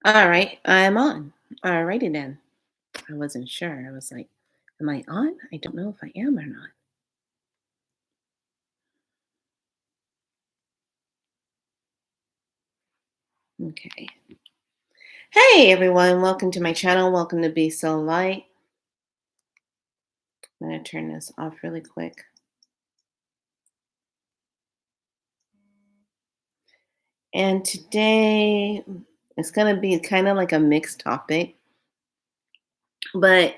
All right, I'm on. All righty then. I wasn't sure. I was like, am I on? I don't know if I am or not. Okay. Hey everyone, welcome to my channel. Welcome to Be So Light. I'm going to turn this off really quick. And today it's going to be kind of like a mixed topic, but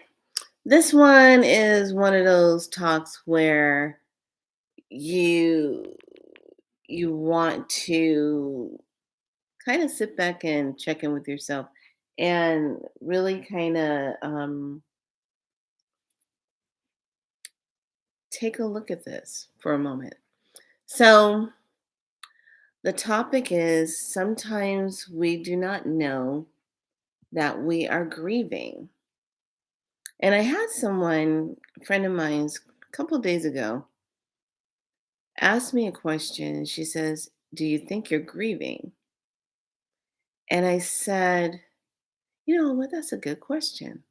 this one is one of those talks where you you want to kind of sit back and check in with yourself and really kind of take a look at this for a moment. So, the topic is sometimes we do not know that we are grieving. And I had someone, a friend of mine's, a couple of days ago, ask me a question. She says, "Do you think you're grieving?" And I said, "You know what? That's a good question."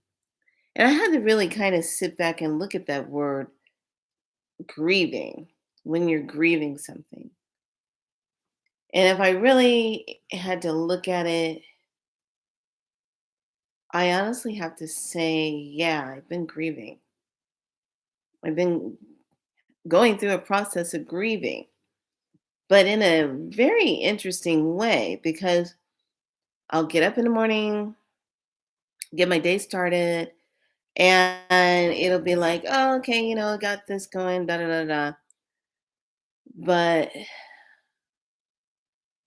And I had to really kind of sit back and look at that word grieving when you're grieving something. And if I really had to look at it, I honestly have to say, yeah, I've been grieving. I've been going through a process of grieving, but in a very interesting way because I'll get up in the morning, get my day started, and it'll be like, oh, okay, I got this going, da da da da. But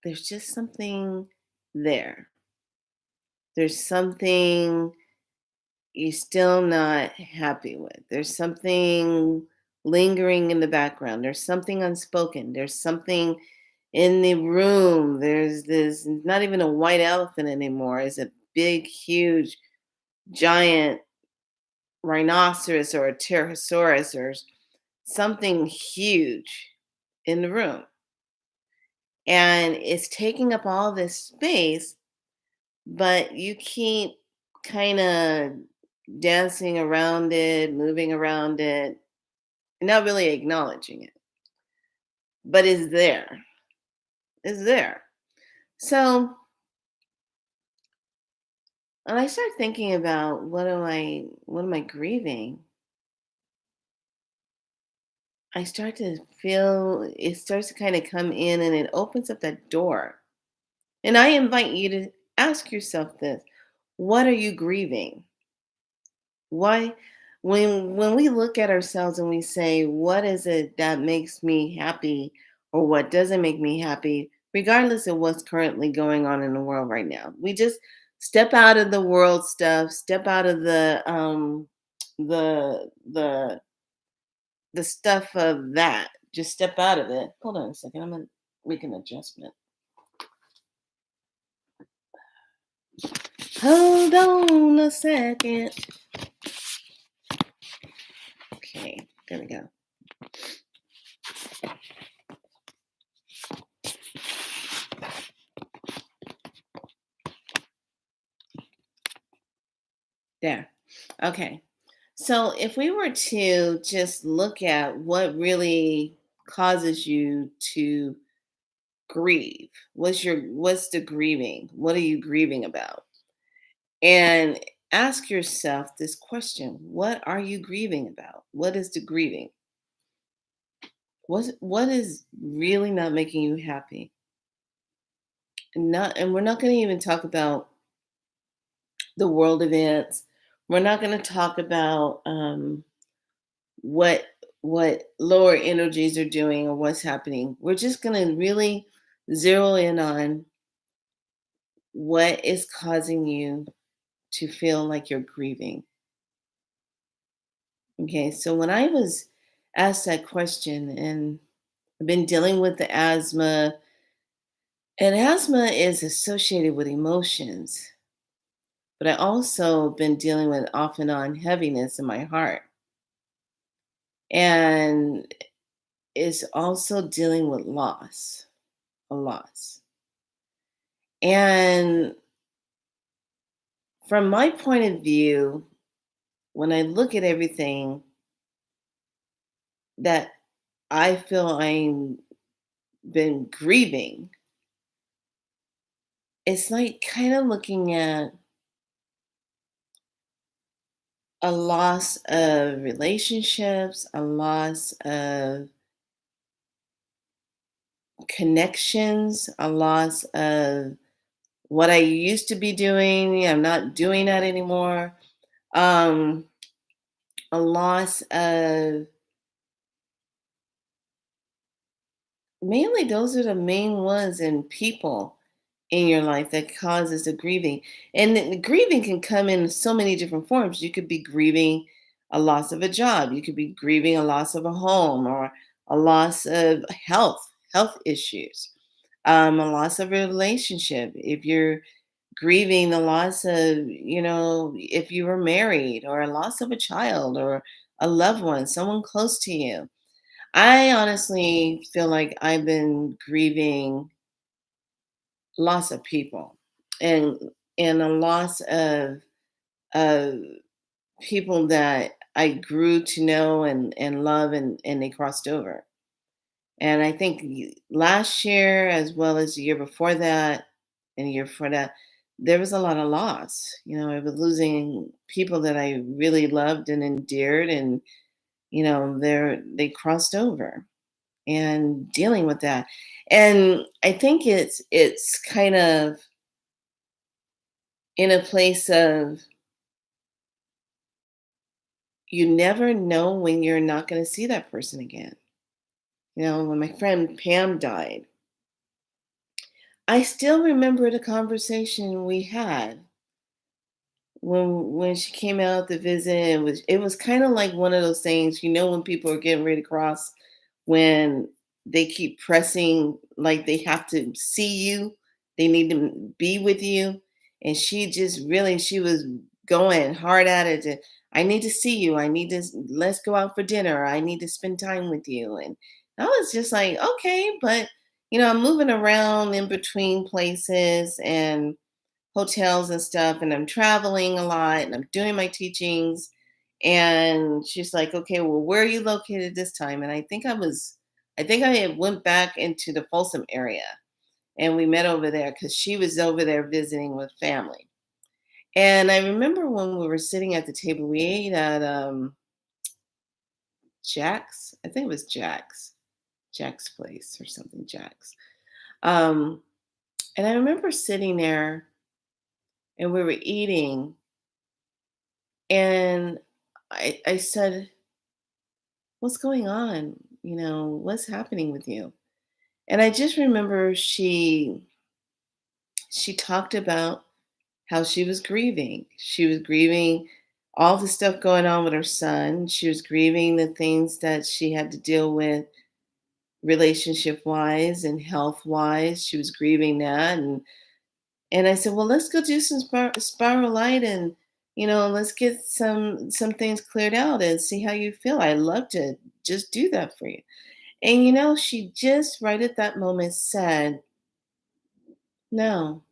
there's just something there. There's something you're still not happy with. There's something lingering in the background. There's something unspoken. There's something in the room. There's this not even a white elephant anymore. It's a big, huge, giant rhinoceros or a pterosaurus or something huge in the room. And it's taking up all this space, but you keep kind of dancing around it, moving around it, and not really acknowledging it. But it's there. It's there. So when I start thinking about what am I grieving, I start to feel it starts to kind of come in and it opens up that door. And I invite you to ask yourself this. What are you grieving? Why when we look at ourselves and we say, what is it that makes me happy or what doesn't make me happy, regardless of what's currently going on in the world right now. We just step out of the world stuff, step out of the the the stuff of that. Just step out of it. Hold on a second. I'm gonna make an adjustment. Hold on a second. Okay, there we go. There. Okay. So if we were to just look at what really causes you to grieve, what's the grieving? What are you grieving about? And ask yourself this question. What are you grieving about? What is the grieving? What is really not making you happy? And we're not going to even talk about the world events. We're not going to talk about what lower energies are doing or what's happening. We're just going to really zero in on what is causing you to feel like you're grieving. Okay, so when I was asked that question, and I've been dealing with the asthma, and asthma is associated with emotions, but I also been dealing with off and on heaviness in my heart. And is also dealing with loss, a loss. And from my point of view, when I look at everything that I feel I'm been grieving, it's like kind of looking at a loss of relationships, a loss of connections, a loss of what I used to be doing. I'm not doing that anymore. Um, a loss of mainly those are the main ones in people in your life that causes the grieving. And the grieving can come in so many different forms. You could be grieving a loss of a job, you could be grieving a loss of a home or a loss of health issues, a loss of a relationship. If you're grieving the loss of, if you were married, or a loss of a child or a loved one, someone close to you. I honestly feel like I've been grieving loss of people, and a loss of people that I grew to know and love, and they crossed over. And I think last year, as well as the year before that, and the year before that, there was a lot of loss. I was losing people that I really loved and endeared, and they crossed over, and dealing with that. And I think it's kind of in a place of, you never know when you're not going to see that person again. When my friend Pam died, I still remember the conversation we had when she came out to visit. It was kind of like one of those things, when people are getting ready to cross, when they keep pressing, like they have to see you, they need to be with you. And she was going hard at it. I need to see you. Let's go out for dinner. I need to spend time with you. And I was just like, okay, but I'm moving around in between places and hotels and stuff, and I'm traveling a lot, and I'm doing my teachings. And she's like, okay, well, where are you located this time? And I think I had went back into the Folsom area, and we met over there because she was over there visiting with family. And I remember when we were sitting at the table, we ate at Jack's. I think it was Jack's place or something, Jack's. Um, and I remember sitting there, and we were eating, and I said, what's going on? What's happening with you? And I just remember she talked about how she was grieving. She was grieving all the stuff going on with her son. She was grieving the things that she had to deal with relationship wise and health wise. She was grieving that. And I said, well, let's go do some spiral light, and let's get some things cleared out and see how you feel. I'd love to just do that for you. And she just right at that moment said, no,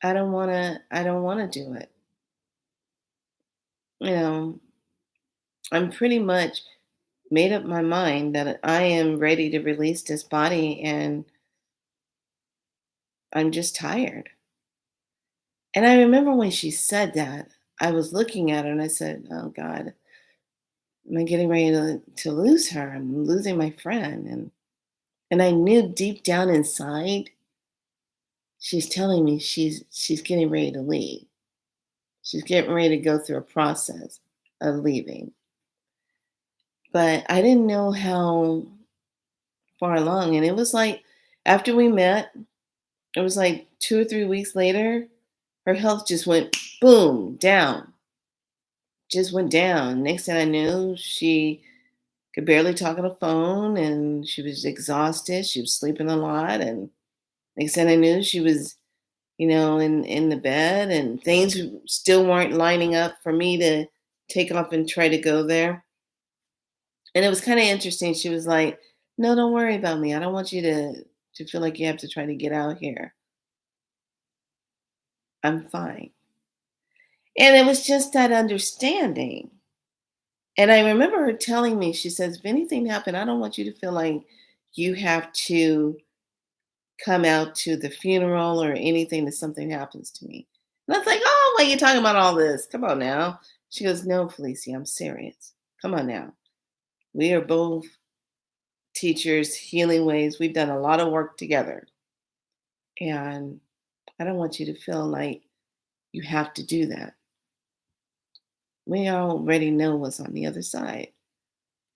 I don't want to do it. You know, I'm pretty much made up my mind that I am ready to release this body, and I'm just tired. And I remember when she said that, I was looking at her and I said, oh God, am I getting ready to lose her? I'm losing my friend. And I knew deep down inside, she's telling me she's getting ready to leave. She's getting ready to go through a process of leaving. But I didn't know how far along. And it was like after we met, it was like 2 or 3 weeks later, her health just went boom, down. Just went down. Next thing I knew, she could barely talk on the phone, and she was exhausted. She was sleeping a lot. And next thing I knew, she was, in the bed, and things still weren't lining up for me to take off and try to go there. And it was kind of interesting. She was like, "No, don't worry about me. I don't want you to feel like you have to try to get out here. I'm fine." And it was just that understanding. And I remember her telling me, she says, "If anything happened, I don't want you to feel like you have to come out to the funeral or anything if something happens to me." And I was like, "Oh, why are you talking about all this? Come on now." She goes, "No, Felicia, I'm serious. Come on now. We are both teachers, healing ways. We've done a lot of work together. And I don't want you to feel like you have to do that. We already know what's on the other side."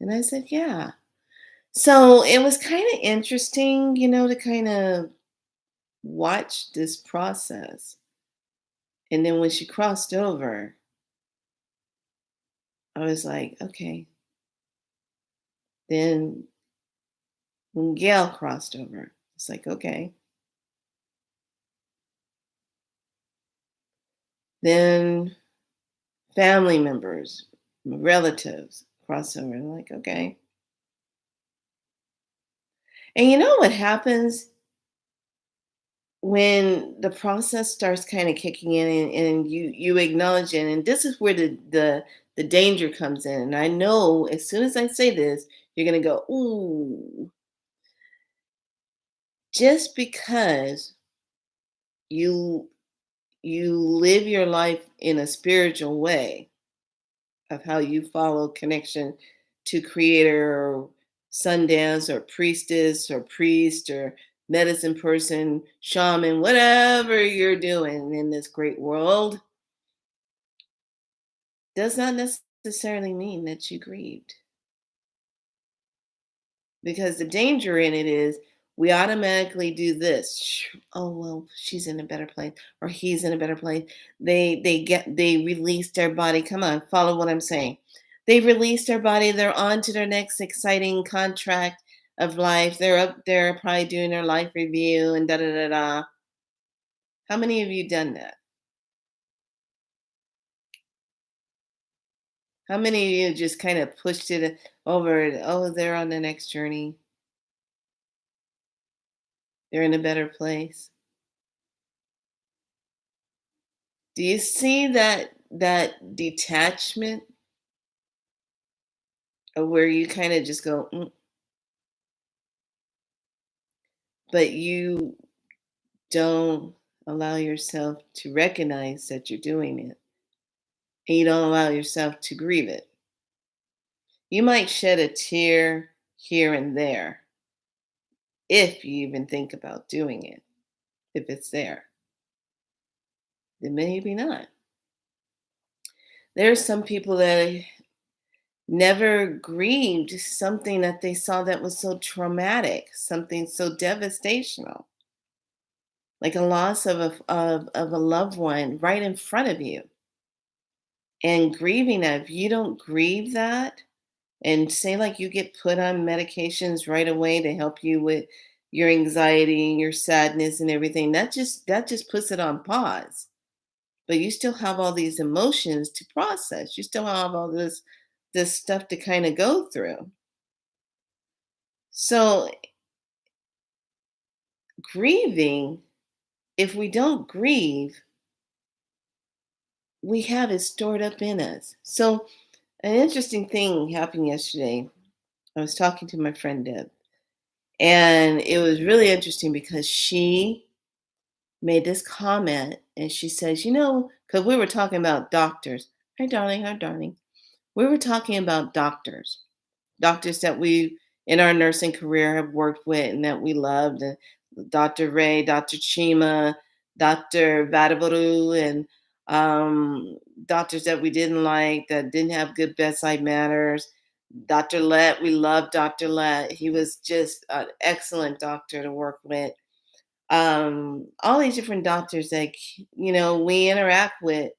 And I said, "Yeah." So it was kind of interesting, to kind of watch this process. And then when she crossed over, I was like, okay. Then when Gail crossed over, it's like, okay. Then family members, relatives cross over. I'm like, okay. And you know what happens when the process starts kind of kicking in, and you acknowledge it, and this is where the danger comes in. And I know as soon as I say this, you're going to go, "Ooh." Just because you you live your life in a spiritual way of how you follow connection to creator, or sundance, or priestess, or priest, or medicine person, shaman, whatever you're doing in this great world, does not necessarily mean that you grieved. Because the danger in it is we automatically do this. Oh well, she's in a better place, or he's in a better place. They release their body. Come on, follow what I'm saying. They release their body. They're on to their next exciting contract of life. They're up there probably doing their life review and da da da da. How many of you done that? How many of you just kind of pushed it over? Oh, they're on the next journey. They're in a better place. Do you see that detachment of where you kind of just go, "Mm," but you don't allow yourself to recognize that you're doing it, and you don't allow yourself to grieve it. You might shed a tear here and there if you even think about doing it, if it's there. Then maybe not. There are some people that never grieved something that they saw that was so traumatic, something so devastational, like a loss of a loved one right in front of you. And grieving that, if you don't grieve that, and say like you get put on medications right away to help you with your anxiety and your sadness and everything, that just puts it on pause. But you still have all these emotions to process. You still have all this stuff to kind of go through. So grieving, if we don't grieve, we have it stored up in us. So an interesting thing happened yesterday. I was talking to my friend Deb, and it was really interesting because she made this comment, and she says, because we were talking about doctors. Hi, darling. Hi, darling. We were talking about doctors that we in our nursing career have worked with and that we loved. And Dr. Ray, Dr. Chima, Dr. Vadavaru, and doctors that we didn't like, that didn't have good bedside manners. Dr. Let, we loved Dr. Let. He was just an excellent doctor to work with. All these different doctors that we interact with,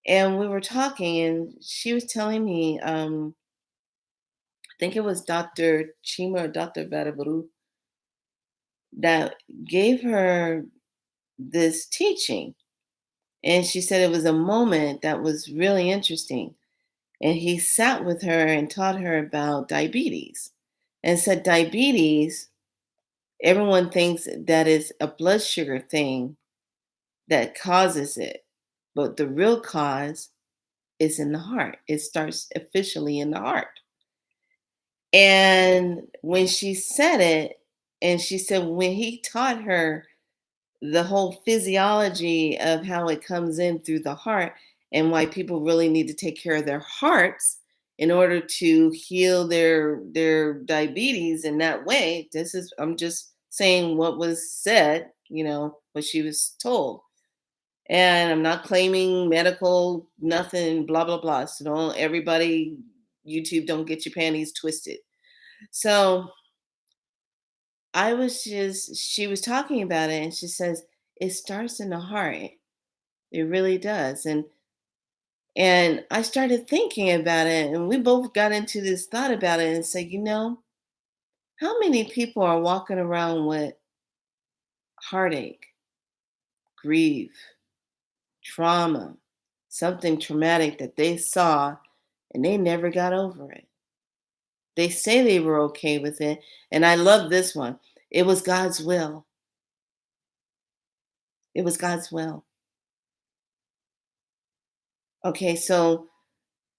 and we were talking, and she was telling me, I think it was Dr. Chima or Dr. Vadavaru that gave her this teaching. And she said it was a moment that was really interesting. And he sat with her and taught her about diabetes and said, diabetes, everyone thinks that is a blood sugar thing that causes it. But the real cause is in the heart. It starts officially in the heart. And when she said it, and she said when he taught her the whole physiology of how it comes in through the heart and why people really need to take care of their hearts in order to heal their diabetes in that way. This is I'm just saying what was said, what she was told. And I'm not claiming medical nothing, blah blah blah. So don't everybody YouTube don't get your panties twisted. So she was talking about it and she says, it starts in the heart. It really does. And I started thinking about it and we both got into this thought about it and said, how many people are walking around with heartache, grief, trauma, something traumatic that they saw and they never got over it. They say they were okay with it. And I love this one. It was God's will. It was God's will. Okay, so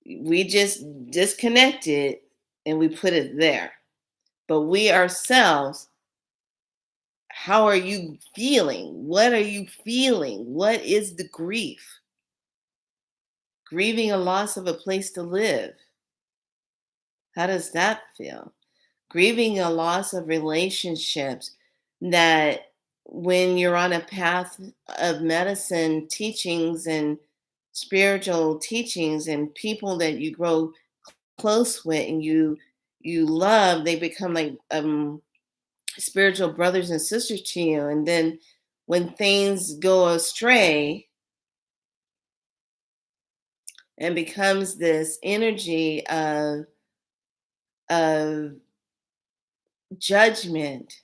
we just disconnected and we put it there. But we ourselves, how are you feeling? What are you feeling? What is the grief? Grieving a loss of a place to live. How does that feel? Grieving a loss of relationships that when you're on a path of medicine teachings and spiritual teachings and people that you grow close with and you love, they become like spiritual brothers and sisters to you. And then when things go astray and becomes this energy of judgment,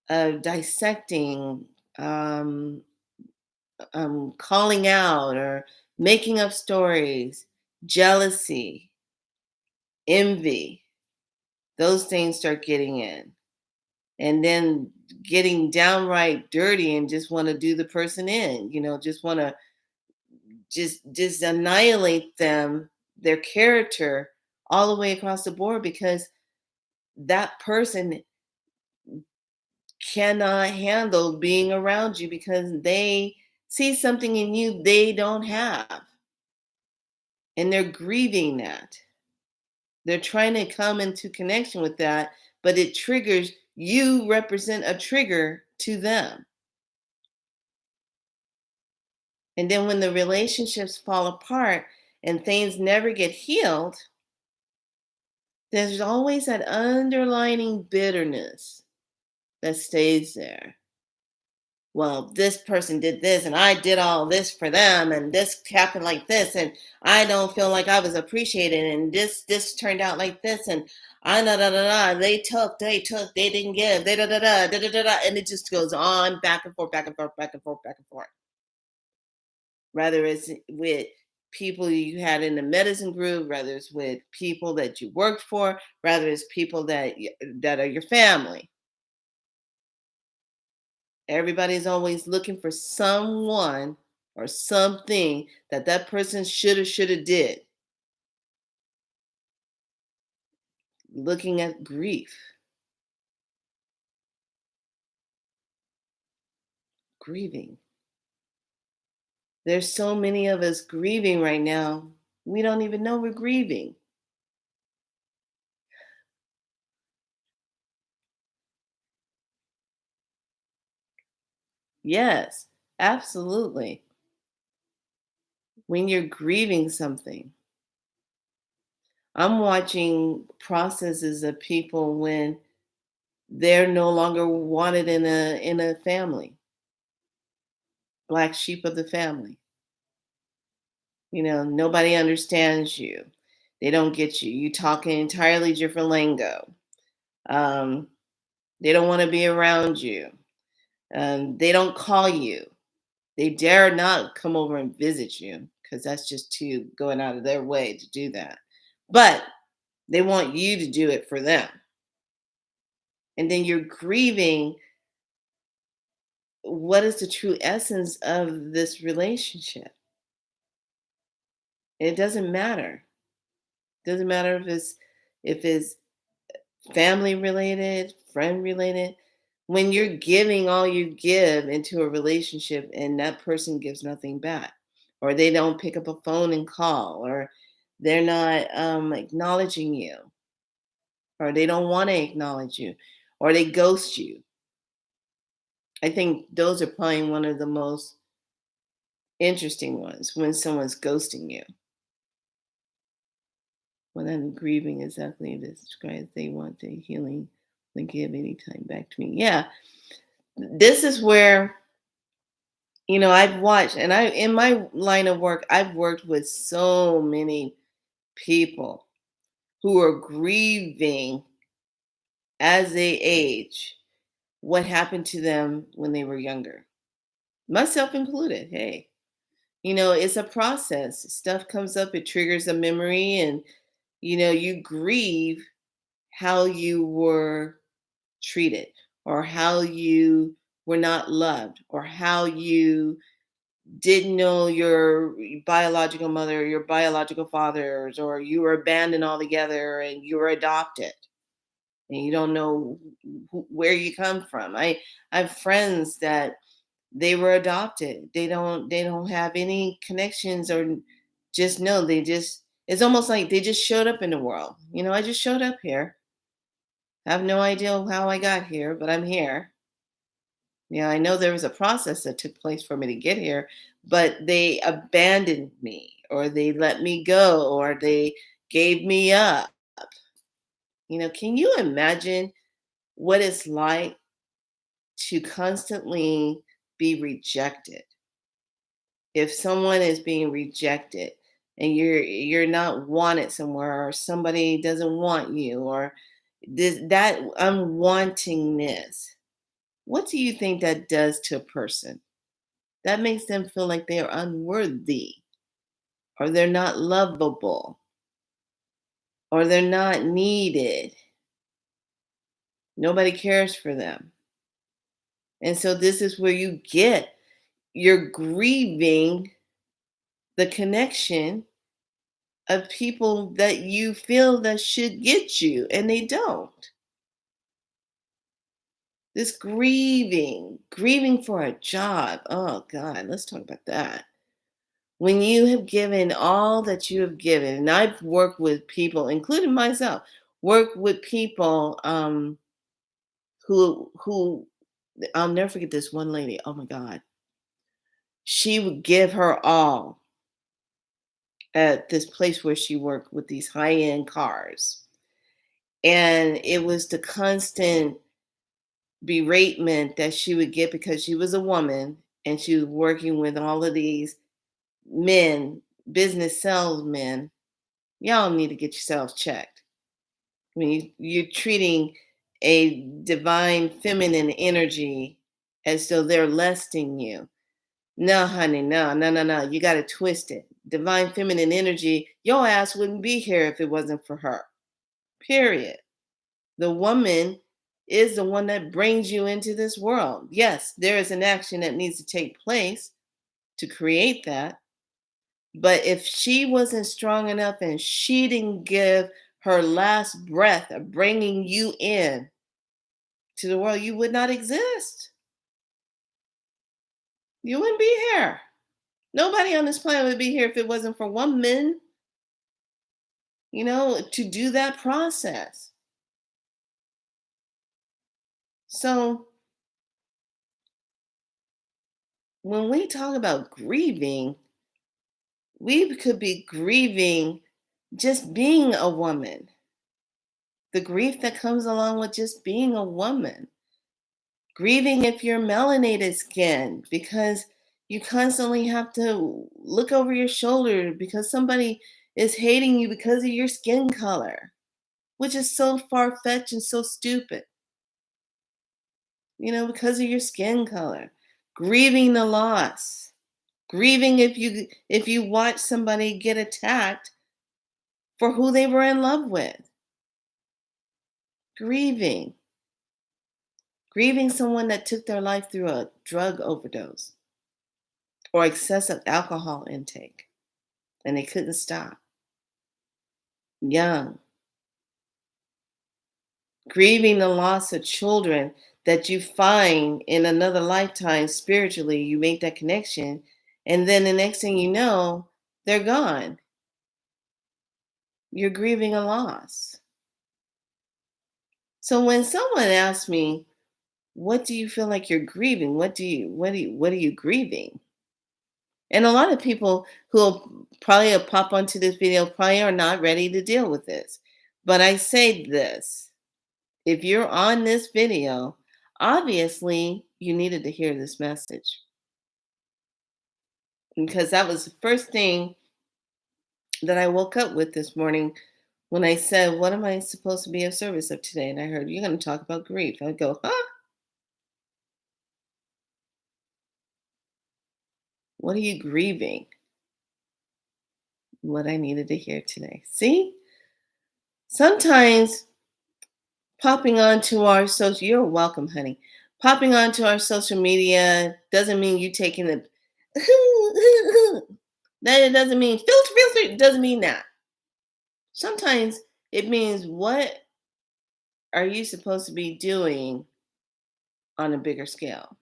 of dissecting, um, calling out or making up stories, jealousy, envy, those things start getting in. And then getting downright dirty and just want to do the person in, just want to just annihilate them, their character, all the way across the board because that person cannot handle being around you because they see something in you they don't have and they're grieving that. They're trying to come into connection with that, but it triggers you represent a trigger to them. And then when the relationships fall apart and things never get healed, there's always that underlining bitterness that stays there. Well, this person did this and I did all this for them and this happened like this and I don't feel like I was appreciated and this turned out like this and I da da da da they didn't give they da da da da da da da and it just goes on back and forth back and forth back and forth back and forth. Whether it's with people you had in the medicine group, whether it's with people that you worked for, whether it's people that are your family. Everybody's always looking for someone or something that person shoulda did. Looking at grief, grieving. There's so many of us grieving right now. We don't even know we're grieving. Yes, absolutely. When you're grieving something, I'm watching processes of people when they're no longer wanted in a family, black sheep of the family. Nobody understands you. They don't get you. You talk an entirely different lingo. Um, they don't want to be around you. They don't call you. They dare not come over and visit you because that's just too going out of their way to do that. But they want you to do it for them. And then you're grieving what is the true essence of this relationship. It doesn't matter. Doesn't matter if it's family related, friend related. When you're giving all you give into a relationship and that person gives nothing back, or they don't pick up a phone and call, or they're not acknowledging you, or they don't want to acknowledge you, or they ghost you. I think those are probably one of the most interesting ones when someone's ghosting you. When I'm grieving exactly to describe they want the healing, they give any time back to me. Yeah, this is where I've watched, and I in my line of work, I've worked with so many people who are grieving as they age what happened to them when they were younger, myself included. Hey, it's a process. Stuff comes up, it triggers a memory, and you grieve how you were treated, or how you were not loved, or how you didn't know your biological mother or your biological fathers, or you were abandoned altogether and you were adopted and you don't know where you come from. I have friends that they were adopted. They don't have any connections, or just know they just it's almost like they just showed up in the world. I just showed up here. I have no idea how I got here, but I'm here. Yeah, I know there was a process that took place for me to get here, but they abandoned me, or they let me go, or they gave me up. Can you imagine what it's like to constantly be rejected? If someone is being rejected and you're not wanted somewhere, or somebody doesn't want you, or that unwantingness, what do you think that does to a person? That makes them feel like they are unworthy, or they're not lovable, or they're not needed. Nobody cares for them. And so this is where you're grieving the connection of people that you feel that should get you, and they don't. This grieving for a job. Oh God, let's talk about that. When you have given all that you have given, and I've worked with people, including myself, worked with people who I'll never forget this one lady. Oh my God. She would give her all at this place where she worked with these high-end cars. And it was the constant beratement that she would get because she was a woman and she was working with all of these men, business salesmen. Y'all need to get yourselves checked. I mean, you're treating a divine feminine energy as though they're less than you. No, honey, no, no, no, no. You got to twist it. Divine feminine energy, your ass wouldn't be here if it wasn't for her. Period. The woman is the one that brings you into this world. Yes, there is an action that needs to take place to create that. But if she wasn't strong enough and she didn't give her last breath of bringing you in to the world, you would not exist. You wouldn't be here. Nobody on this planet would be here if it wasn't for women, to do that process. So when we talk about grieving, we could be grieving just being a woman, the grief that comes along with just being a woman. Grieving if you're melanated skin because you constantly have to look over your shoulder because somebody is hating you because of your skin color, which is so far fetched and so stupid, because of your skin color. Grieving the loss, Grieving if you watch somebody get attacked for who they were in love with. Grieving. Grieving someone that took their life through a drug overdose or excessive alcohol intake and they couldn't stop. Young. Grieving the loss of children that you find in another lifetime spiritually, you make that connection, and then the next thing you know, they're gone. You're grieving a loss. So when someone asks me, what do you feel like you're grieving? What are you grieving? And a lot of people who will probably pop onto this video probably are not ready to deal with this. But I say this, if you're on this video, obviously you needed to hear this message because that was the first thing that I woke up with this morning when I said, what am I supposed to be of service of today? And I heard, you're going to talk about grief. I go, huh? What are you grieving? What I needed to hear today. See, sometimes popping onto our social, you're welcome, honey. Popping onto our social media doesn't mean you taking the, that it doesn't mean filter, it doesn't mean that. Sometimes it means what are you supposed to be doing on a bigger scale?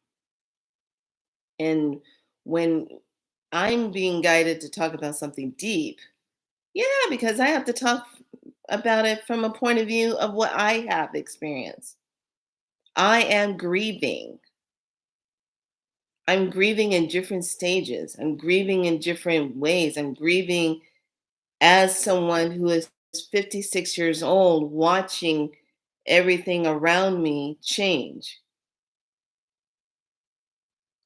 And when I'm being guided to talk about something deep, yeah, because I have to talk about it from a point of view of what I have experienced. I am grieving. I'm grieving in different stages. I'm grieving in different ways. I'm grieving as someone who is 56 years old, watching everything around me change.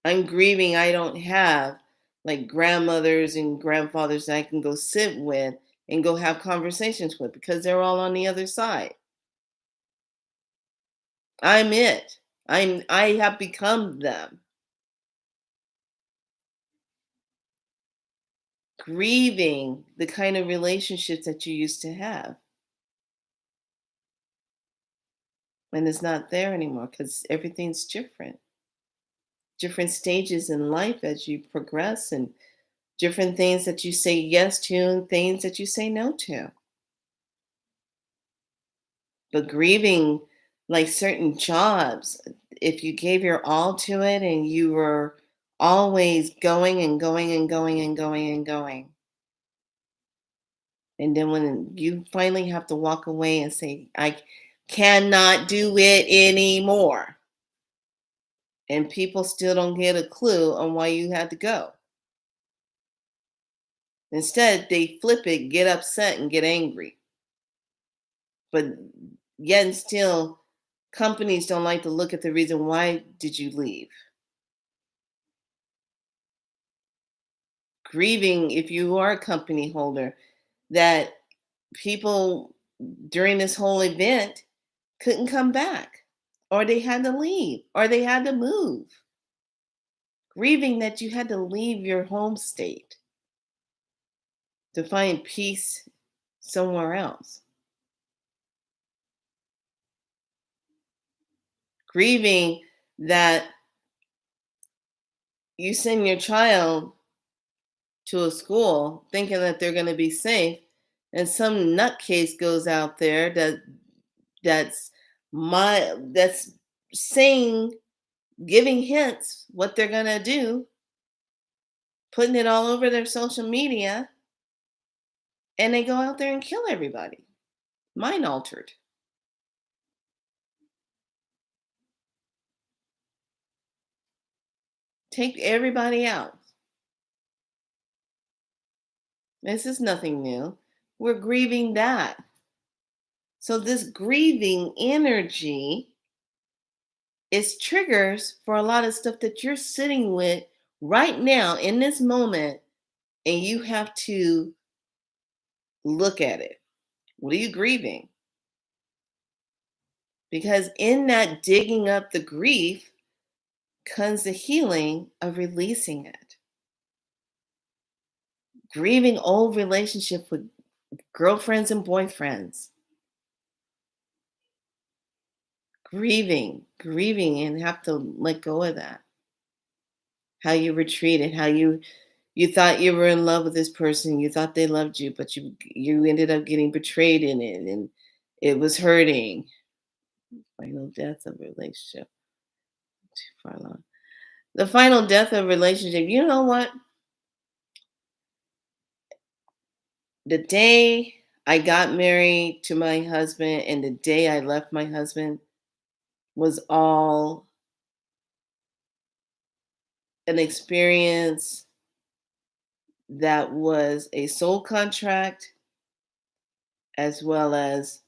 I'm grieving I don't have like grandmothers and grandfathers that I can go sit with and go have conversations with because they're all on the other side. I'm it. I have become them. Grieving the kind of relationships that you used to have. And it's not there anymore because everything's different. Different stages in life as you progress and different things that you say yes to and things that you say no to. But grieving like certain jobs, if you gave your all to it and you were always going and going and going and going and going. And then when you finally have to walk away and say, I cannot do it anymore. And people still don't get a clue on why you had to go. Instead, they flip it, get upset, and get angry. But yet and still, companies don't like to look at the reason why did you leave. Grieving if you are a company holder that people during this whole event couldn't come back or they had to leave or they had to move. Grieving that you had to leave your home state to find peace somewhere else. Grieving that you send your child to a school thinking that they're going to be safe and some nutcase goes out there that's that's saying, giving hints what they're going to do, putting it all over their social media, and they go out there and kill everybody. Mind altered. Take everybody out. This is nothing new. We're grieving that. So this grieving energy is triggers for a lot of stuff that you're sitting with right now in this moment, and you have to look at it. What are you grieving? Because in that digging up the grief comes the healing of releasing it. grieving old relationship with girlfriends and boyfriends, grieving and have to let go of that. How you were treated, how you thought you were in love with this person, you thought they loved you, but you ended up getting betrayed in it, and it was hurting. Final death of relationship. Too far along. The final death of relationship. You know what? The day I got married to my husband and the day I left my husband was all an experience that was a soul contract as well as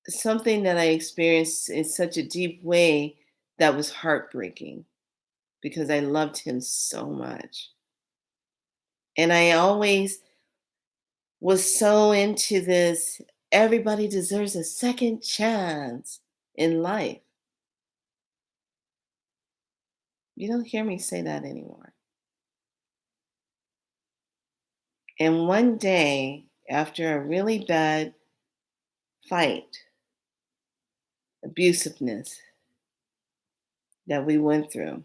something that I experienced in such a deep way that was heartbreaking because I loved him so much. And I always was so into this everybody deserves a second chance in life. You don't hear me say that anymore. And one day, after a really bad fight, abusiveness that we went through,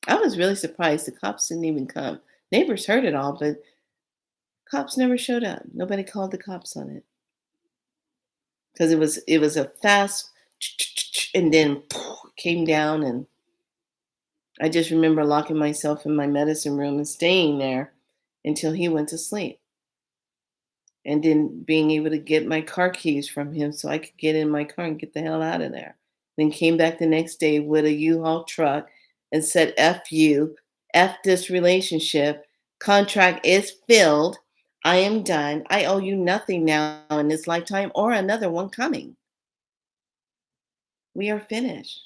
I was really surprised the cops didn't even come. Neighbors heard it all, but cops never showed up. Nobody called the cops on it because it was a fast and then came down, and I just remember locking myself in my medicine room and staying there until he went to sleep, and then being able to get my car keys from him so I could get in my car and get the hell out of there. Then came back the next day with a U-Haul truck and said, F you, F this relationship. Contract is filled. I am done. I owe you nothing now in this lifetime or another one coming. We are finished.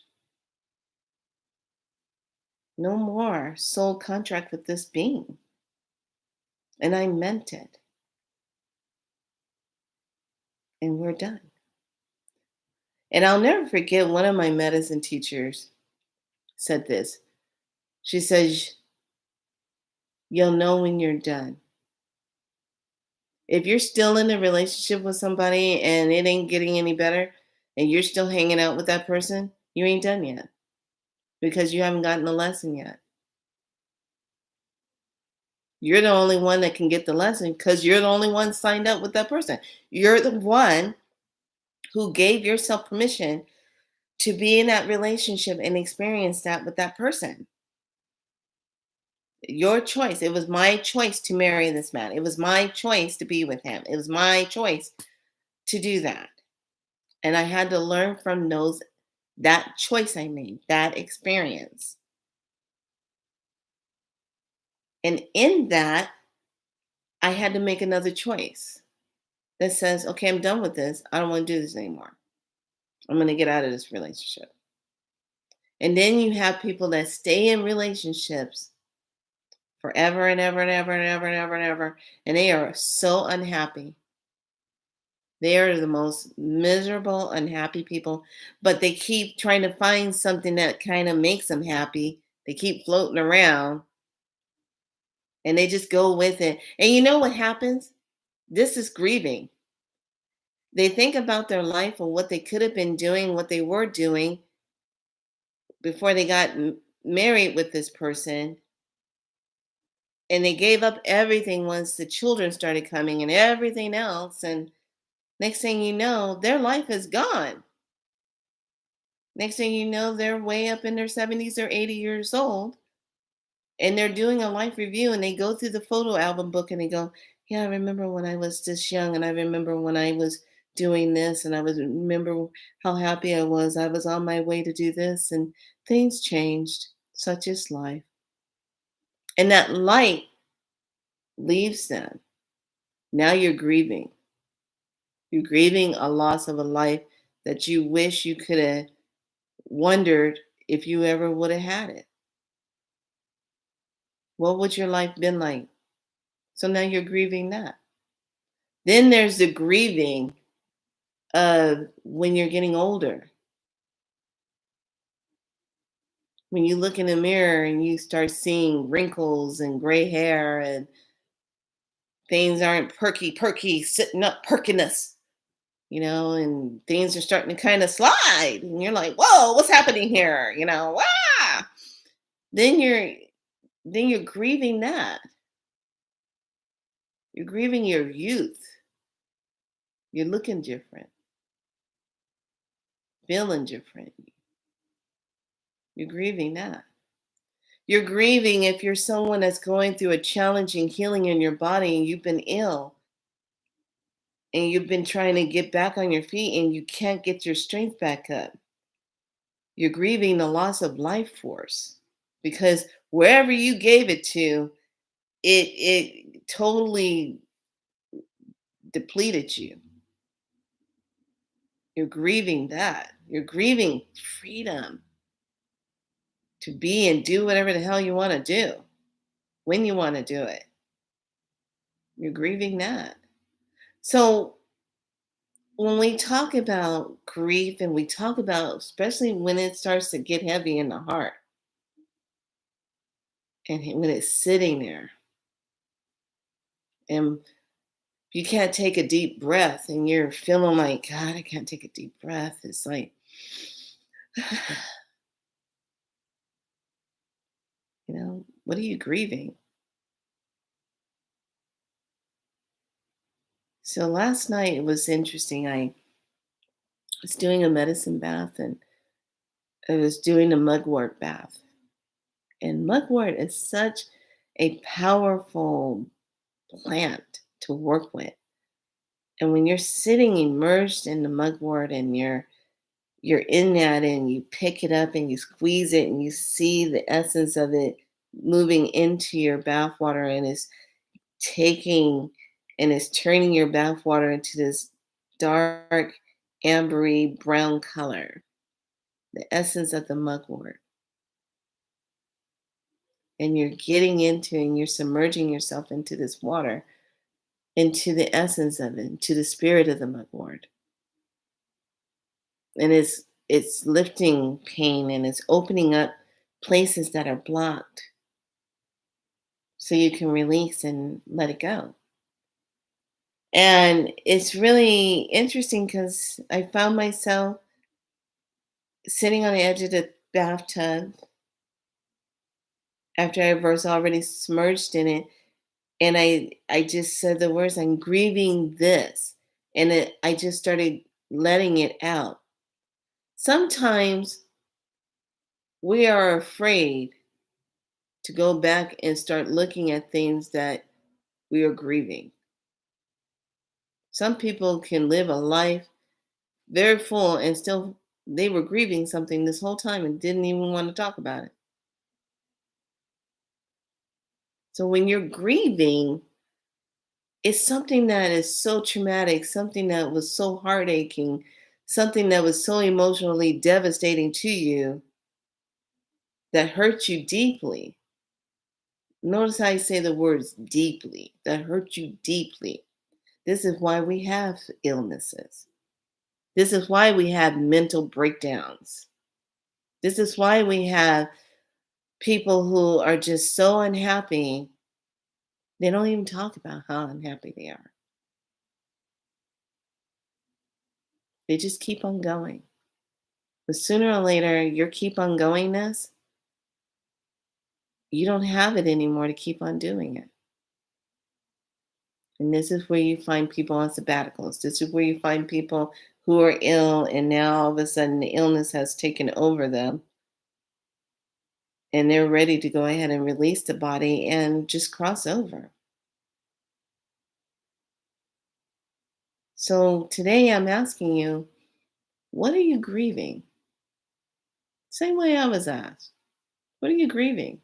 No more soul contract with this being. And I meant it. And we're done. And I'll never forget one of my medicine teachers said this. She says, you'll know when you're done. If you're still in a relationship with somebody and it ain't getting any better and you're still hanging out with that person, you ain't done yet because you haven't gotten the lesson yet. You're the only one that can get the lesson because you're the only one signed up with that person. You're the one who gave yourself permission to be in that relationship and experience that with that person. Your choice. It was my choice to marry this man. It was my choice to be with him. It was my choice to do that. And I had to learn from that choice I made, that experience. And in that, I had to make another choice that says, okay, I'm done with this. I don't want to do this anymore. I'm going to get out of this relationship. And then you have people that stay in relationships forever and ever and ever and ever and ever and ever. And they are so unhappy. They are the most miserable, unhappy people, but they keep trying to find something that kind of makes them happy. They keep floating around and they just go with it. And you know what happens? This is grieving. They think about their life and what they could have been doing, what they were doing before they got married with this person. And they gave up everything once the children started coming and everything else. And next thing you know, their life is gone. Next thing you know, they're way up in their 70s or 80 years old and they're doing a life review and they go through the photo album book and they go, yeah, I remember when I was this young and I remember when I was doing this and I was remember how happy I was. I was on my way to do this and things changed. Such is life. And that light leaves them. Now you're grieving. You're grieving a loss of a life that you wish you could have wondered if you ever would have had it. What would your life been like? So now you're grieving that. Then there's the grieving of when you're getting older. When you look in the mirror and you start seeing wrinkles and gray hair and things aren't perky, sitting up, perkiness, and things are starting to kind of slide, and you're like, "Whoa, what's happening here?" Ah! Then you're grieving that. You're grieving your youth. You're looking different, feeling different. You're grieving that. You're grieving if you're someone that's going through a challenging healing in your body and you've been ill and you've been trying to get back on your feet and you can't get your strength back up. You're grieving the loss of life force because wherever you gave it to, it totally depleted you. You're grieving that. You're grieving freedom to be and do whatever the hell you want to do when you want to do it. You're grieving that. So when we talk about grief and we talk about, especially when it starts to get heavy in the heart and when it's sitting there and you can't take a deep breath and you're feeling like, God, I can't take a deep breath. It's like, what are you grieving? So last night it was interesting. I was doing a medicine bath and I was doing a mugwort bath. And mugwort is such a powerful plant to work with. And when you're sitting immersed in the mugwort and you're in that and you pick it up and you squeeze it and you see the essence of it moving into your bath water and it's taking and it's turning your bath water into this dark ambery brown color, the essence of the mugwort. And you're getting into and you're submerging yourself into this water, into the essence of it, into the spirit of the mugwort. And it's lifting pain and it's opening up places that are blocked so you can release and let it go. And it's really interesting because I found myself sitting on the edge of the bathtub after I was already submerged in it. And I just said the words, I'm grieving this. And I just started letting it out. Sometimes we are afraid to go back and start looking at things that we are grieving. Some people can live a life very full and still they were grieving something this whole time and didn't even want to talk about it. So when you're grieving, it's something that is so traumatic, something that was so heartaching, something that was so emotionally devastating to you that hurt you deeply. Notice how I say the words deeply, that hurt you deeply. This is why we have illnesses. This is why we have mental breakdowns. This is why we have people who are just so unhappy, they don't even talk about how unhappy they are. They just keep on going. But sooner or later, your keep on goingness, you don't have it anymore to keep on doing it. And this is where you find people on sabbaticals. This is where you find people who are ill and now all of a sudden the illness has taken over them and they're ready to go ahead and release the body and just cross over. So today I'm asking you, what are you grieving? Same way I was asked. What are you grieving?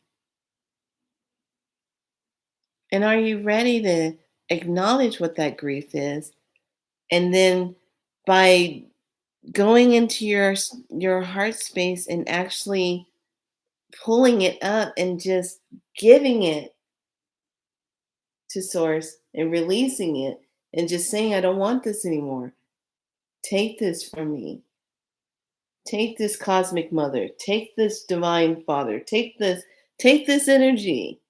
And are you ready to acknowledge what that grief is? And then by going into your heart space and actually pulling it up and just giving it to source and releasing it and just saying, I don't want this anymore. Take this from me. Take this cosmic mother, take this divine father, take this energy,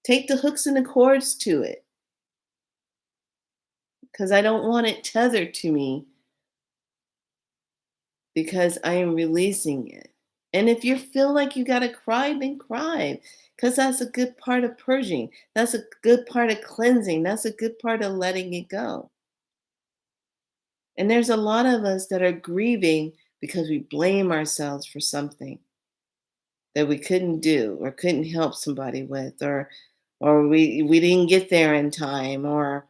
take the hooks and the cords to it, because I don't want it tethered to me, because I am releasing it. And if you feel like you got to cry, then cry, because that's a good part of purging. That's a good part of cleansing. That's a good part of letting it go. And there's a lot of us that are grieving because we blame ourselves for something that we couldn't do or couldn't help somebody with, or we didn't get there in time, or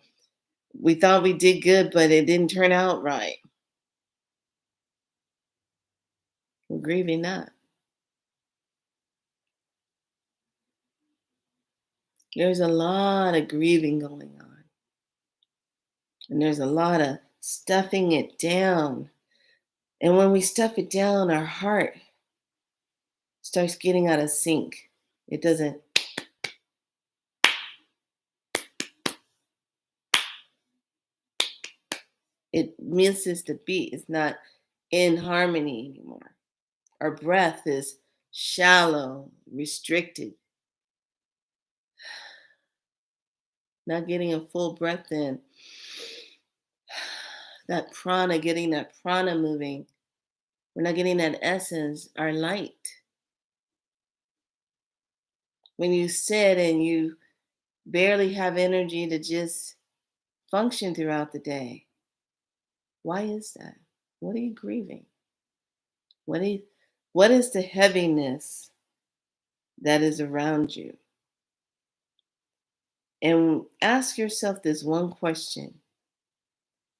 we thought we did good but it didn't turn out right. We're grieving that. There's a lot of grieving going on, and there's a lot of stuffing it down. And when we stuff it down, our heart starts getting out of sync. It doesn't, it misses the beat. It's not in harmony anymore. Our breath is shallow, restricted, not getting a full breath in. That prana, getting that prana moving. We're not getting that essence, our light. When you sit and you barely have energy to just function throughout the day, why is that? What are you grieving? What is, what is the heaviness that is around you? And ask yourself this one question.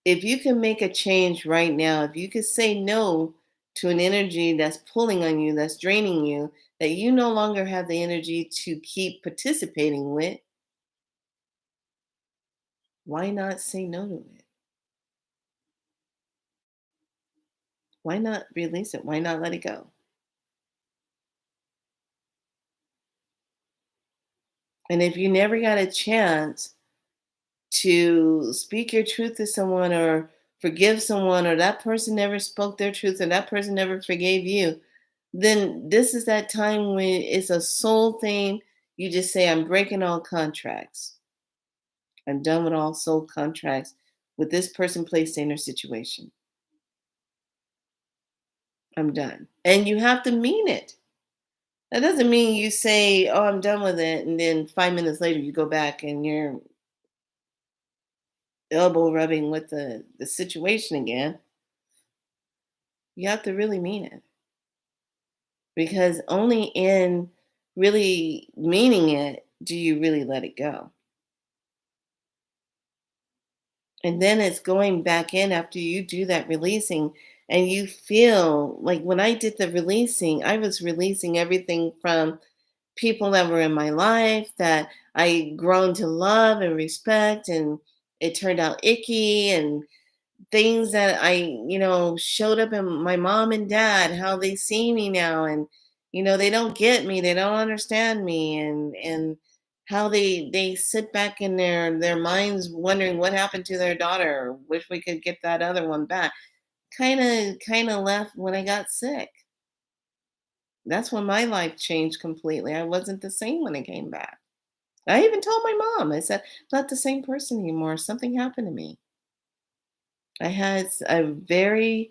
If you can make a change right now, if you could say no to an energy that's pulling on you, that's draining you, that you no longer have the energy to keep participating with, why not say no to it? Why not release it? Why not let it go? And if you never got a chance to speak your truth to someone or forgive someone, or that person never spoke their truth and that person never forgave you, then this is that time when it's a soul thing. You just say, I'm breaking all contracts. I'm done with all soul contracts with this person placed in their situation. I'm done. And you have to mean it. That doesn't mean you say, oh, I'm done with it. And then 5 minutes later, you go back and you're elbow rubbing with the situation again. You have to really mean it, because only in really meaning it do you really let it go. And then it's going back in after you do that releasing, and you feel like when I did the releasing, I was releasing everything from people that were in my life that I grown to love and respect, and it turned out icky, and things that showed up in my mom and dad, how they see me now, and they don't get me, they don't understand me, and how they sit back in their minds wondering what happened to their daughter, wish we could get that other one back. Kind of left when I got sick. That's when my life changed completely. I wasn't the same when I came back. I even told my mom, I said, I'm not the same person anymore, something happened to me. I had a very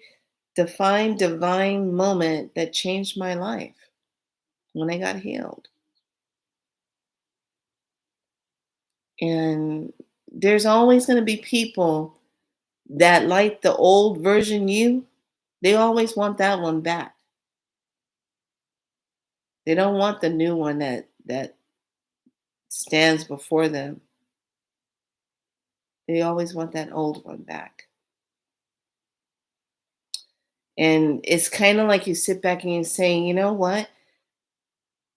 defined divine moment that changed my life when I got healed. And there's always going to be people that like the old version you, they always want that one back. They don't want the new one that stands before them. They always want that old one back. And it's kind of like you sit back and you say, you know what?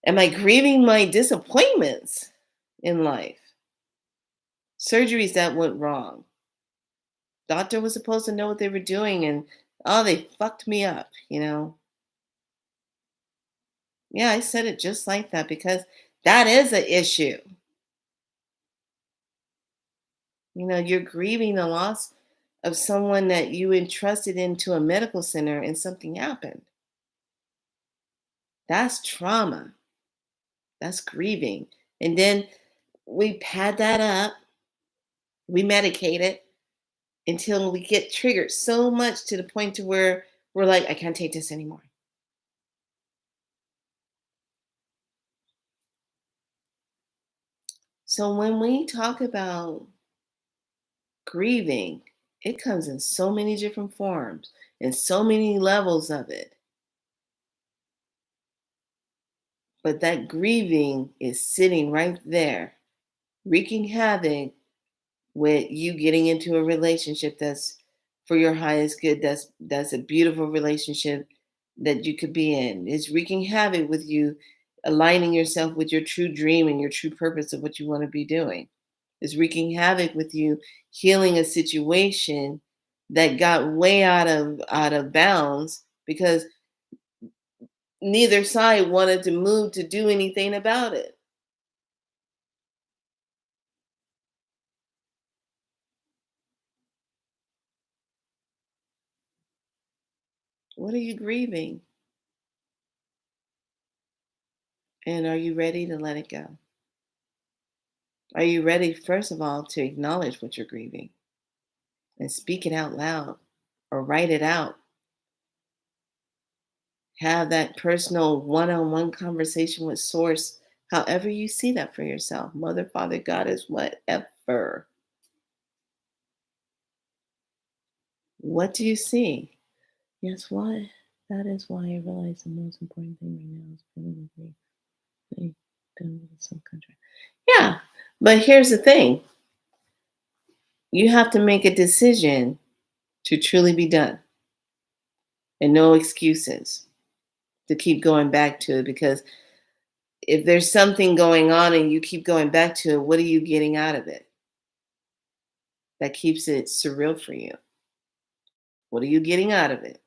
Am I grieving my disappointments in life? Surgeries that went wrong. Doctor was supposed to know what they were doing, and oh, they fucked me up. Yeah, I said it just like that because that is an issue. You're grieving the loss. of someone that you entrusted into a medical center and something happened. That's trauma. That's grieving. And then we pad that up, we medicate it until we get triggered so much to the point to where we're like, I can't take this anymore. So when we talk about grieving, it comes in so many different forms and so many levels of it. But that grieving is sitting right there, wreaking havoc with you getting into a relationship that's for your highest good. That's a beautiful relationship that you could be in. It's wreaking havoc with you aligning yourself with your true dream and your true purpose of what you want to be doing. It's wreaking havoc with you healing a situation that got way out of bounds because neither side wanted to move to do anything about it. What are you grieving? And are you ready to let it go? Are you ready, first of all, to acknowledge what you're grieving and speak it out loud or write it out? Have that personal one on one conversation with Source, however you see that for yourself. Mother, Father, Goddess, whatever. What do you see? Yes, what? That is why I realize the most important thing right now is feeling agree. They done with some contract. Yeah, but here's the thing: you have to make a decision to truly be done, and no excuses to keep going back to it. Because if there's something going on and you keep going back to it, what are you getting out of it that keeps it surreal for you? What are you getting out of it?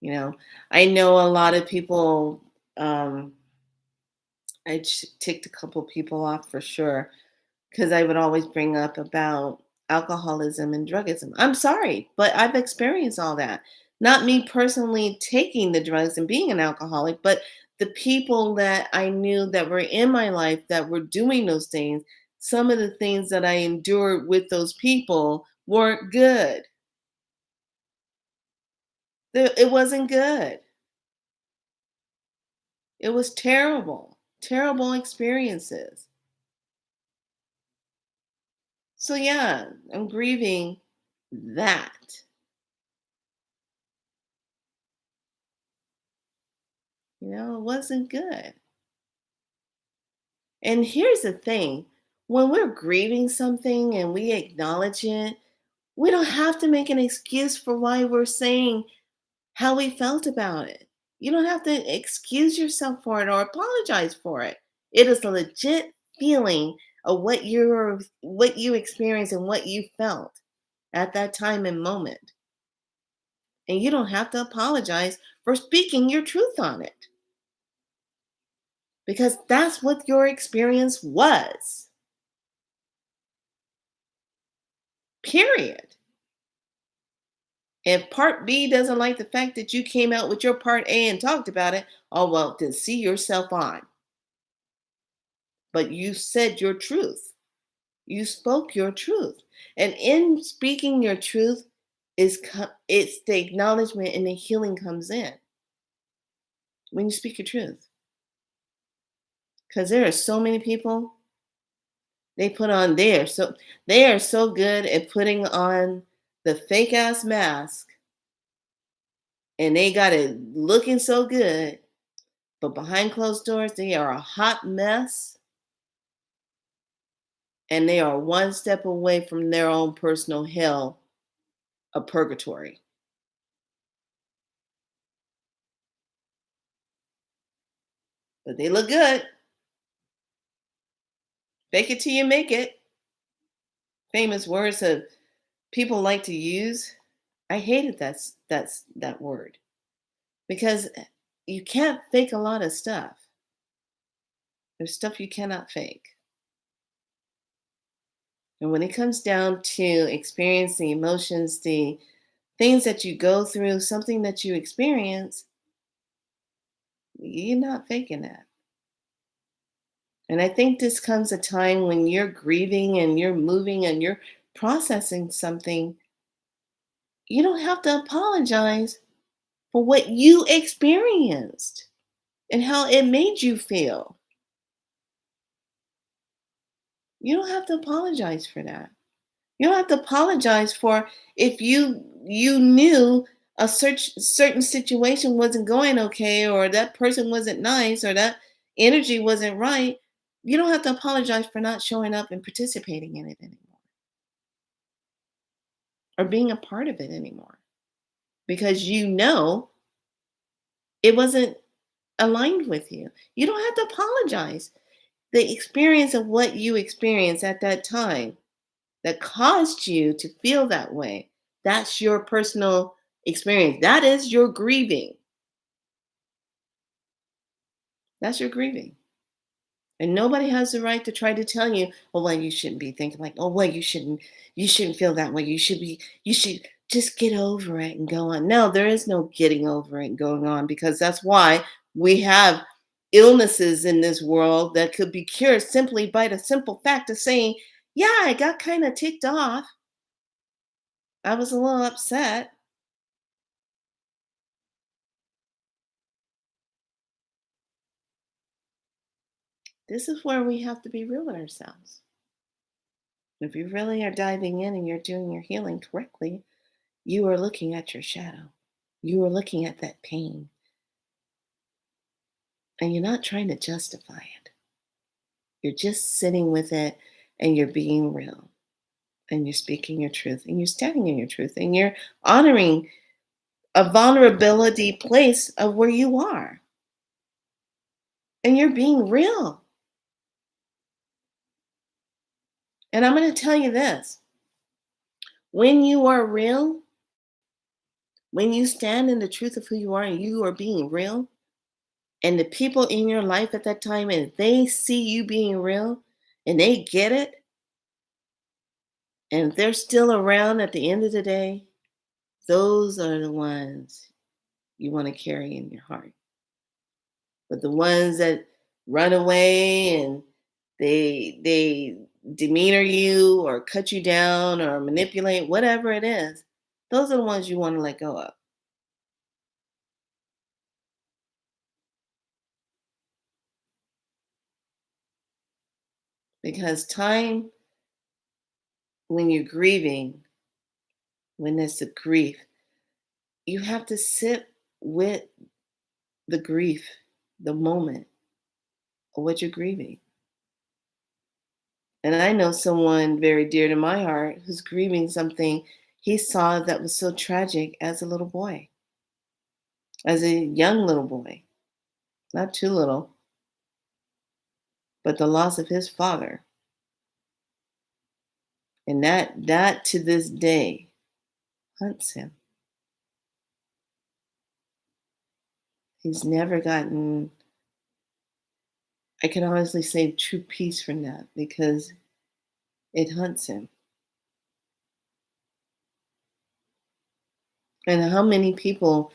You know, I know a lot of people. Um, ticked a couple people off for sure because I would always bring up about alcoholism and drugism. I'm sorry, but I've experienced all that. Not me personally taking the drugs and being an alcoholic, but the people that I knew that were in my life that were doing those things. Some of the things that I endured with those people weren't good. It wasn't good. It was terrible, terrible experiences. So, yeah, I'm grieving that. It wasn't good. And here's the thing, when we're grieving something and we acknowledge it, we don't have to make an excuse for why we're saying how we felt about it. You don't have to excuse yourself for it or apologize for it. It is a legit feeling of what you experienced and what you felt at that time and moment. And you don't have to apologize for speaking your truth on it because that's what your experience was. Period. If part B doesn't like the fact that you came out with your part A and talked about it, oh well, then see yourself on. But you said your truth. You spoke your truth. And in speaking your truth it's the acknowledgement and the healing comes in when you speak your truth. Cuz there are so many people they put on there. So they are so good at putting on the fake ass mask and they got it looking so good. But behind closed doors, they are a hot mess and they are one step away from their own personal hell of purgatory. But they look good. Fake it till you make it. Famous words that people like to use. I hated that word because you can't fake a lot of stuff. There's stuff you cannot fake. And when it comes down to experiencing emotions, the things that you go through, something that you experience, you're not faking that. And I think this comes a time when you're grieving and you're moving and you're processing something. You don't have to apologize for what you experienced and how it made you feel. You don't have to apologize for that. You don't have to apologize for if you knew a certain situation wasn't going okay, or that person wasn't nice, or that energy wasn't right. You don't have to apologize for not showing up and participating in it anymore, or being a part of it anymore, because you know it wasn't aligned with you. You don't have to apologize. The experience of what you experienced at that time that caused you to feel that way, that's your personal experience. That is your grieving. That's your grieving. And nobody has the right to try to tell you, oh, well, you shouldn't be thinking like, oh, well, you shouldn't feel that way. You should just get over it and go on. No, there is no getting over it and going on, because that's why we have illnesses in this world that could be cured simply by the simple fact of saying, yeah, I got kind of ticked off. I was a little upset. This is where we have to be real with ourselves. If you really are diving in and you're doing your healing correctly, you are looking at your shadow. You are looking at that pain, and you're not trying to justify it. You're just sitting with it, and you're being real, and you're speaking your truth, and you're standing in your truth, and you're honoring a vulnerability place of where you are, and you're being real. And I'm going to tell you this: when you are real, when you stand in the truth of who you are and you are being real, and the people in your life at that time, and they see you being real and they get it, and they're still around at the end of the day, those are the ones you want to carry in your heart. But the ones that run away and they demeanor you or cut you down or manipulate, whatever it is, those are the ones you want to let go of. Because time, when you're grieving, when there's a grief, you have to sit with the grief, the moment of what you're grieving. And I know someone very dear to my heart who's grieving something he saw that was so tragic as a little boy, as a young little boy, not too little, but the loss of his father. And that to this day haunts him. He's never gotten, I can honestly say, true peace from that, because it haunts him. And how many people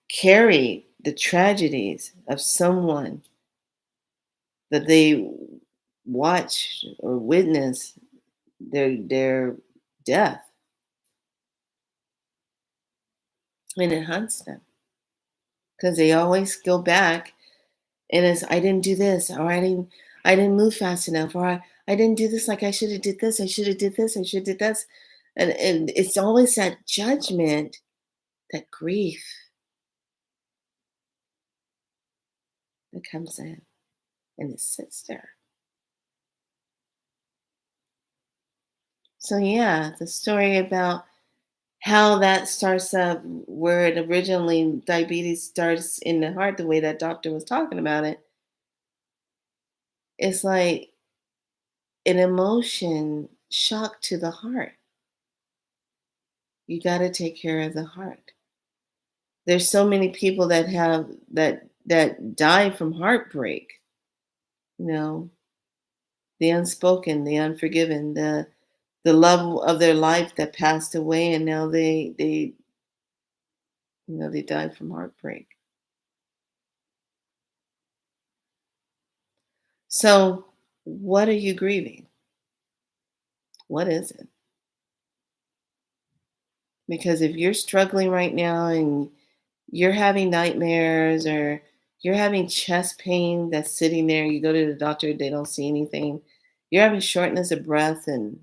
carry the tragedies of someone that they watch or witness their death, and it haunts them because they always go back, and it's, I didn't do this, or I didn't move fast enough, or I didn't do this like I should have did this, I should have did this, I should have did this. And it's always that judgment, that grief that comes in, and it sits there. So yeah, the story about how that starts up, where it originally, diabetes starts in the heart, the way that doctor was talking about it, it's like an emotion shock to the heart. You got to take care of the heart. There's so many people that have that die from heartbreak, you know, the unspoken, the unforgiven, the love of their life that passed away, and now they died from heartbreak. So, what are you grieving? What is it? Because if you're struggling right now and you're having nightmares or you're having chest pain that's sitting there, you go to the doctor, they don't see anything. You're having shortness of breath and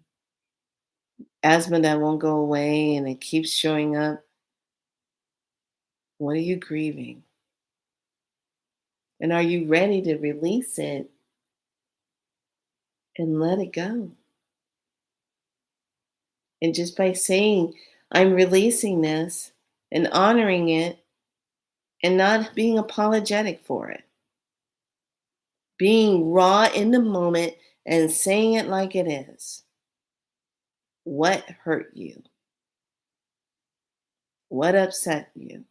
asthma that won't go away and it keeps showing up. What are you grieving? And are you ready to release it and let it go? And just by saying, I'm releasing this and honoring it and not being apologetic for it, being raw in the moment and saying it like it is. What hurt you? What upset you?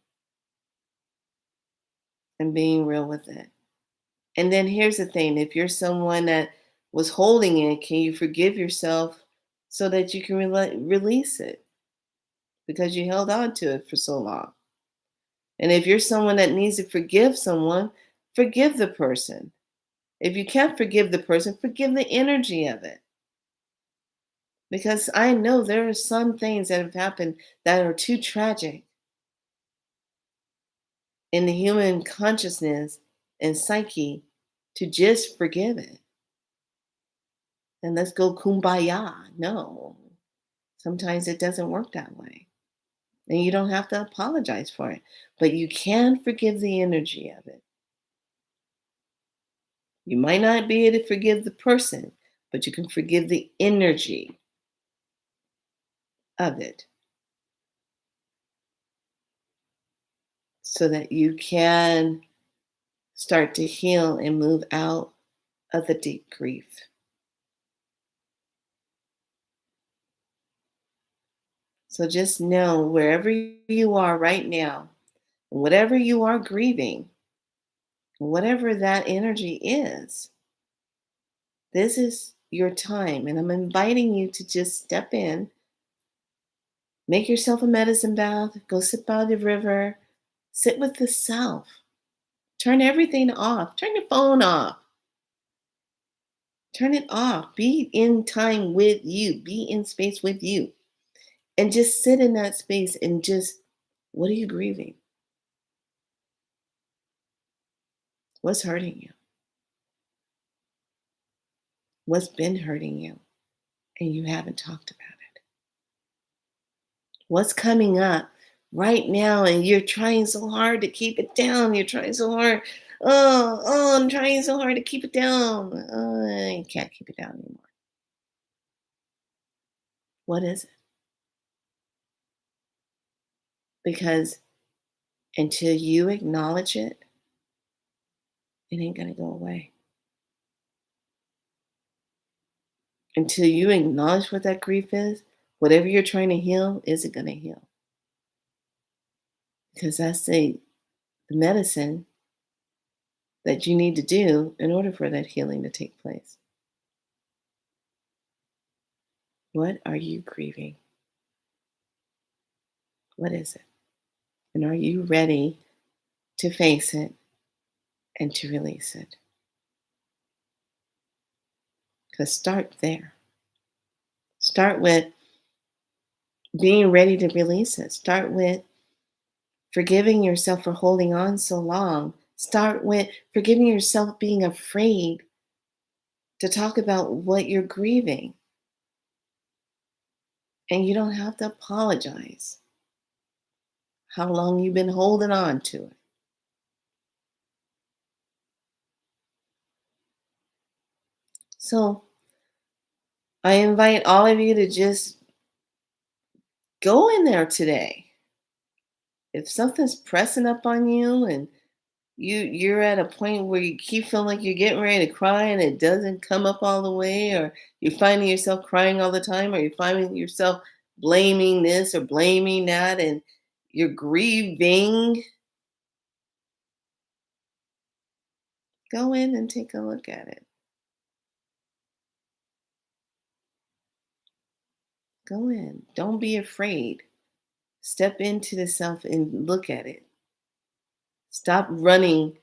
And being real with it. And then here's the thing, if you're someone that was holding it, can you forgive yourself so that you can release it because you held on to it for so long? And if you're someone that needs to forgive someone, forgive the person. If you can't forgive the person, forgive the energy of it. Because I know there are some things that have happened that are too tragic in the human consciousness and psyche to just forgive it. And let's go kumbaya. No, sometimes it doesn't work that way. And you don't have to apologize for it, but you can forgive the energy of it. You might not be able to forgive the person, but you can forgive the energy of it so that you can start to heal and move out of the deep grief. So just know wherever you are right now, whatever you are grieving, whatever that energy is, this is your time. And I'm inviting you to just step in, make yourself a medicine bath, go sit by the river, sit with the self, turn everything off, turn your phone off, turn it off, be in time with you, be in space with you, and just sit in that space and just, what are you grieving? What's hurting you? What's been hurting you? And you haven't talked about it. What's coming up right now and you're trying so hard to keep it down. You're trying so hard. I'm trying so hard to keep it down. You can't keep it down anymore. What is it? Because until you acknowledge it, it ain't going to go away. Until you acknowledge what that grief is, whatever you're trying to heal isn't going to heal. Because that's the medicine that you need to do in order for that healing to take place. What are you grieving? What is it? And are you ready to face it and to release it? Because start there. Start with being ready to release it. Start with forgiving yourself for holding on so long. Start with forgiving yourself being afraid to talk about what you're grieving. And you don't have to apologize how long you've been holding on to it. So I invite all of you to just go in there today. If something's pressing up on you and you're at a point where you keep feeling like you're getting ready to cry and it doesn't come up all the way, or you're finding yourself crying all the time, or you're finding yourself blaming this or blaming that, and you're grieving, go in and take a look at it. Go in. Don't be afraid. Step into the self and look at it. Stop running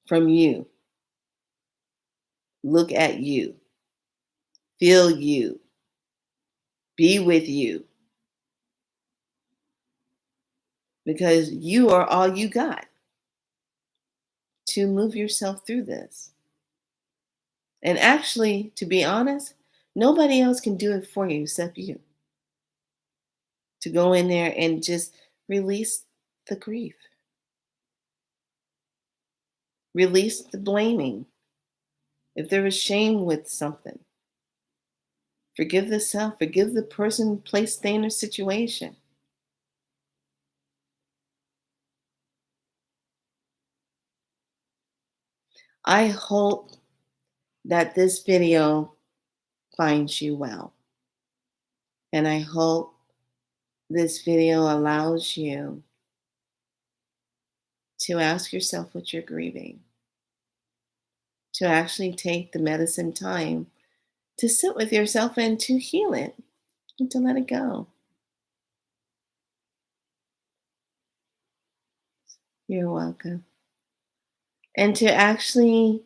from you. Look at you. Feel you. Be with you. Because you are all you got to move yourself through this. And actually, to be honest, nobody else can do it for you except you. To go in there and just release the grief, release the blaming. If there was shame with something, forgive the self, forgive the person placed in a situation. I hope that this video finds you well. And I hope this video allows you to ask yourself what you're grieving, to actually take the medicine time to sit with yourself and to heal it and to let it go. You're welcome. And to actually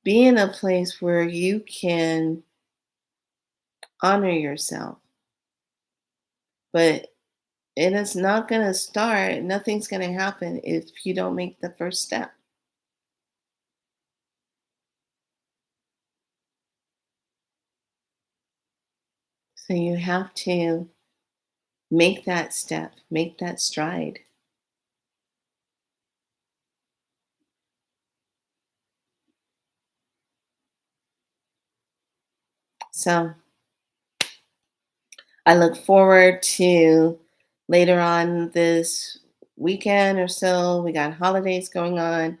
be in a place where you can honor yourself. But it is not going to start, nothing's going to happen if you don't make the first step. So you have to make that step, make that stride. So I look forward to later on this weekend or so. We got holidays going on.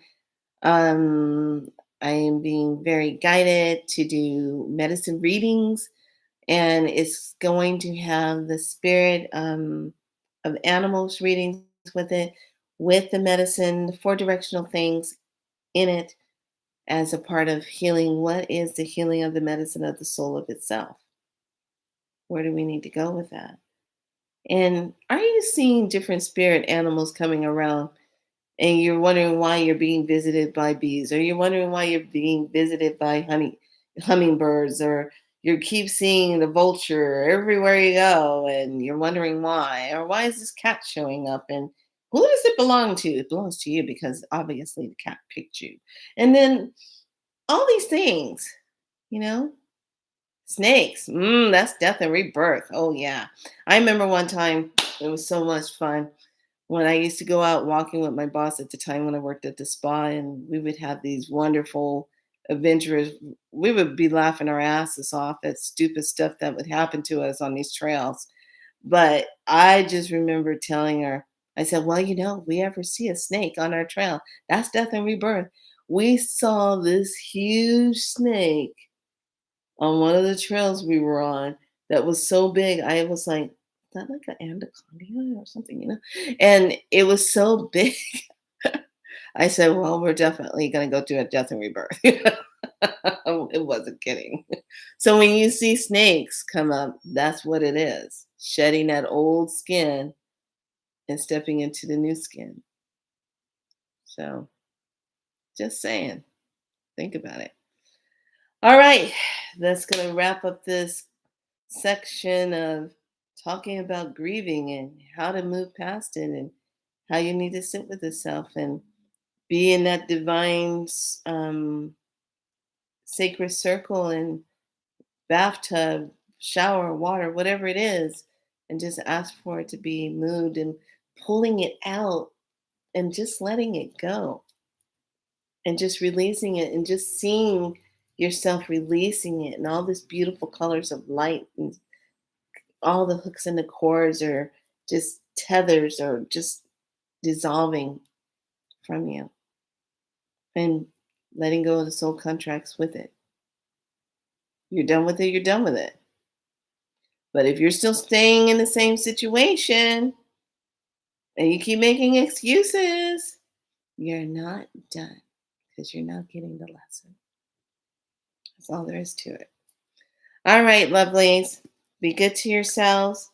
Um, I am being very guided to do medicine readings, and it's going to have the spirit of animals readings with it, with the medicine, the four directional things in it as a part of healing. What is the healing of the medicine of the soul of itself? Where do we need to go with that? And are you seeing different spirit animals coming around and you're wondering why you're being visited by bees, or you're wondering why you're being visited by hummingbirds, or you keep seeing the vulture everywhere you go and you're wondering why, or why is this cat showing up, and who does it belong to? It belongs to you because obviously the cat picked you. And then all these things, you know, snakes, that's death and rebirth. Oh yeah. I remember one time, it was so much fun when I used to go out walking with my boss at the time when I worked at the spa, and we would have these wonderful adventures. We would be laughing our asses off at stupid stuff that would happen to us on these trails. But I just remember telling her, I said, well, if we ever see a snake on our trail, that's death and rebirth. We saw this huge snake on one of the trails we were on that was so big. I was like, is that like an anaconda or something, And it was so big. I said, well, we're definitely going to go through a death and rebirth. It wasn't kidding. So when you see snakes come up, that's what it is, shedding that old skin and stepping into the new skin. So just saying, think about it. All right, that's going to wrap up this section of talking about grieving and how to move past it and how you need to sit with yourself and be in that divine sacred circle and bathtub, shower, water, whatever it is, and just ask for it to be moved and pulling it out and just letting it go and just releasing it and just seeing yourself releasing it and all this beautiful colors of light and all the hooks and the cords or just tethers or just dissolving from you and letting go of the soul contracts with it. You're done with it, you're done with it. But if you're still staying in the same situation and you keep making excuses, you're not done because you're not getting the lesson. That's all there is to it. All right, lovelies. Be good to yourselves.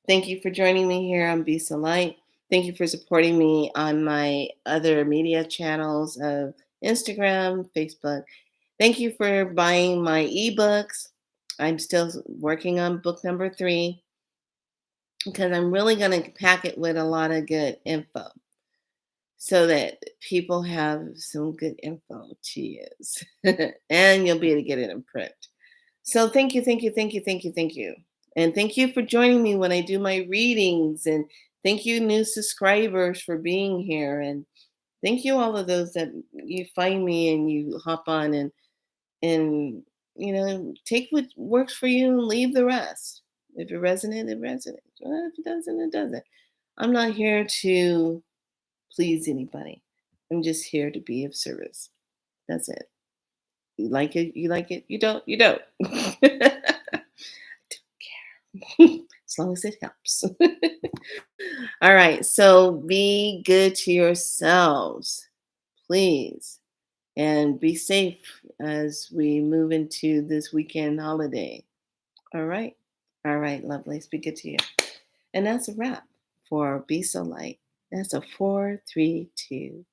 Thank you for joining me here on Be So Light. Thank you for supporting me on my other media channels of Instagram, Facebook. Thank you for buying my ebooks. I'm still working on book number 3 because I'm really going to pack it with a lot of good info so that people have some good info to use. And you'll be able to get it in print. So thank you, thank you, thank you, thank you, thank you. And thank you for joining me when I do my readings. And thank you, new subscribers, for being here. And thank you, all of those that you find me and you hop on and take what works for you and leave the rest. If it resonates, it resonates. Well, if it doesn't, it doesn't. I'm not here to please anybody. I'm just here to be of service. That's it. You like it, you like it. You don't, you don't. As long as it helps. All right. So be good to yourselves, please, and be safe as we move into this weekend holiday. All right. All right, lovelies. Be good to you. And that's a wrap for Be So Light. That's a 4, 3, 2.